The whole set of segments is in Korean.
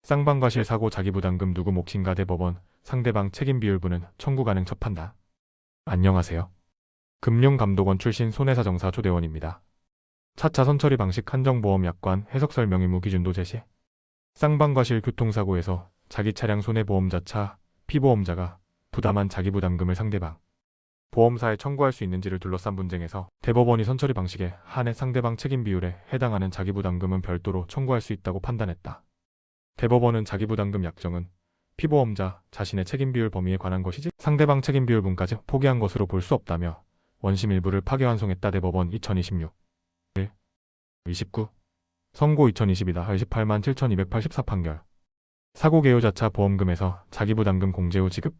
쌍방과실사고 자기부담금 누구 몫인가 대법원 상대방 책임비율분은 청구 가능 첫 판단. 안녕하세요. 금융감독원 출신 손해사정사 조대원입니다. 차차 선처리 방식 한정보험 약관 해석 설명 의무 기준도 제시. 쌍방과실 교통사고에서 자기 차량 손해보험자차 피보험자가 부담한 자기부담금을 상대방 보험사에 청구할 수 있는지를 둘러싼 분쟁에서 대법원이 선처리 방식에 한해 상대방 책임비율에 해당하는 자기부담금은 별도로 청구할 수 있다고 판단했다. 대법원은 자기부담금 약정은 피보험자 자신의 책임비율 범위에 관한 것이지 상대방 책임비율분까지 포기한 것으로 볼 수 없다며 원심 일부를 파기환송했다. 대법원 2026 1 29 선고 2022다 28만 7,284 판결. 사고 개요 자차 보험금에서 자기부담금 공제 후 지급.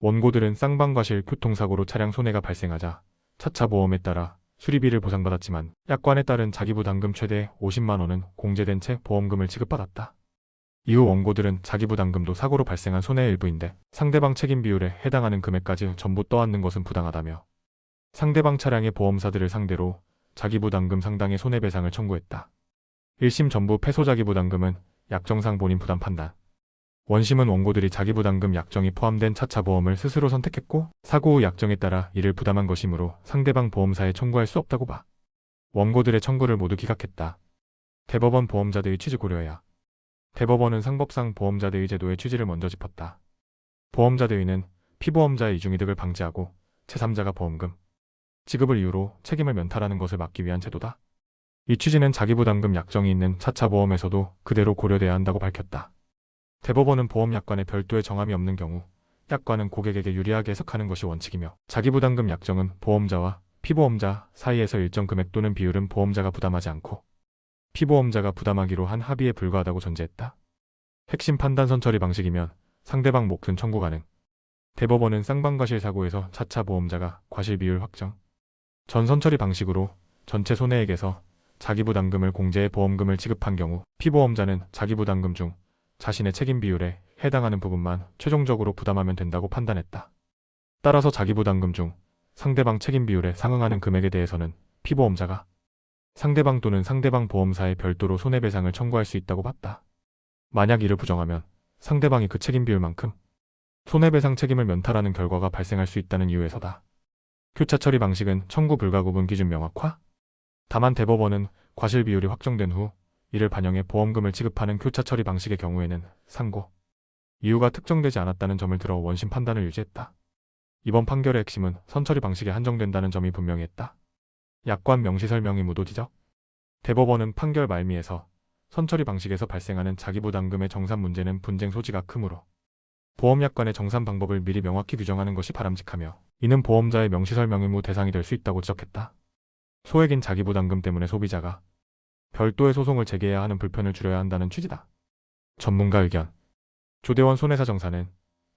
원고들은 쌍방과실 교통사고로 차량 손해가 발생하자 차차 보험에 따라 수리비를 보상받았지만 약관에 따른 자기부담금 최대 50만 원은 공제된 채 보험금을 지급받았다. 이후 원고들은 자기부담금도 사고로 발생한 손해의 일부인데 상대방 책임비율에 해당하는 금액까지 전부 떠안는 것은 부당하다며 상대방 차량의 보험사들을 상대로 자기부담금 상당의 손해배상을 청구했다. 1심 전부 패소 자기부담금은 약정상 본인 부담 판단. 원심은 원고들이 자기부담금 약정이 포함된 차차 보험을 스스로 선택했고 사고 후 약정에 따라 이를 부담한 것이므로 상대방 보험사에 청구할 수 없다고 봐. 원고들의 청구를 모두 기각했다. 대법원 보험자대의 취지 고려해야. 대법원은 상법상 보험자대의 제도의 취지를 먼저 짚었다. 보험자대의는 피보험자의 이중이득을 방지하고 제3자가 보험금 지급을 이유로 책임을 면탈하는 것을 막기 위한 제도다. 이 취지는 자기부담금 약정이 있는 차차 보험에서도 그대로 고려돼야 한다고 밝혔다. 대법원은 보험약관에 별도의 정함이 없는 경우 약관은 고객에게 유리하게 해석하는 것이 원칙이며 자기부담금 약정은 보험자와 피보험자 사이에서 일정 금액 또는 비율은 보험자가 부담하지 않고 피보험자가 부담하기로 한 합의에 불과하다고 전제했다. 핵심 판단 선처리 방식이면 상대방 몫은 청구 가능. 대법원은 쌍방과실 사고에서 차차 보험자가 과실 비율 확정 전 선처리 방식으로 전체 손해액에서 자기부담금을 공제해 보험금을 지급한 경우 피보험자는 자기부담금 중 자신의 책임 비율에 해당하는 부분만 최종적으로 부담하면 된다고 판단했다. 따라서 자기부담금 중 상대방 책임 비율에 상응하는 금액에 대해서는 피보험자가 상대방 또는 상대방 보험사에 별도로 손해배상을 청구할 수 있다고 봤다. 만약 이를 부정하면 상대방이 그 책임 비율만큼 손해배상 책임을 면탈하는 결과가 발생할 수 있다는 이유에서다. 교차 처리 방식은 청구 불가 구분 기준 명확화. 다만 대법원은 과실 비율이 확정된 후 이를 반영해 보험금을 지급하는 교차 처리 방식의 경우에는 상고 이유가 특정되지 않았다는 점을 들어 원심 판단을 유지했다. 이번 판결의 핵심은 선처리 방식에 한정된다는 점이 분명히 했다. 약관 명시 설명 의무도 지적. 대법원은 판결 말미에서 선처리 방식에서 발생하는 자기부담금의 정산 문제는 분쟁 소지가 크므로 보험약관의 정산 방법을 미리 명확히 규정하는 것이 바람직하며 이는 보험자의 명시 설명 의무 대상이 될 수 있다고 지적했다. 소액인 자기부담금 때문에 소비자가 별도의 소송을 제기해야 하는 불편을 줄여야 한다는 취지다. 전문가 의견. 조대원 손해사정사는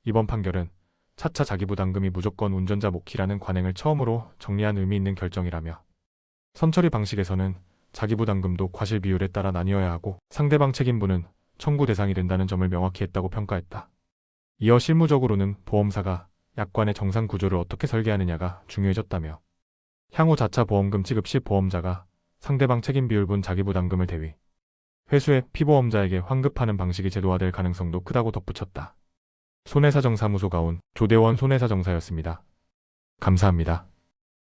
이번 판결은 차차 자기부담금이 무조건 운전자 몫이라는 관행을 처음으로 정리한 의미 있는 결정이라며 선처리 방식에서는 자기부담금도 과실 비율에 따라 나뉘어야 하고 상대방 책임분은 청구 대상이 된다는 점을 명확히 했다고 평가했다. 이어 실무적으로는 보험사가 약관의 정산 구조를 어떻게 설계하느냐가 중요해졌다며 향후 자차 보험금 지급 시 보험자가 상대방 책임비율분 자기부담금을 대위 회수해 피보험자에게 환급하는 방식이 제도화될 가능성도 크다고 덧붙였다. 손해사정사무소가 온 조대원 손해사정사였습니다. 감사합니다.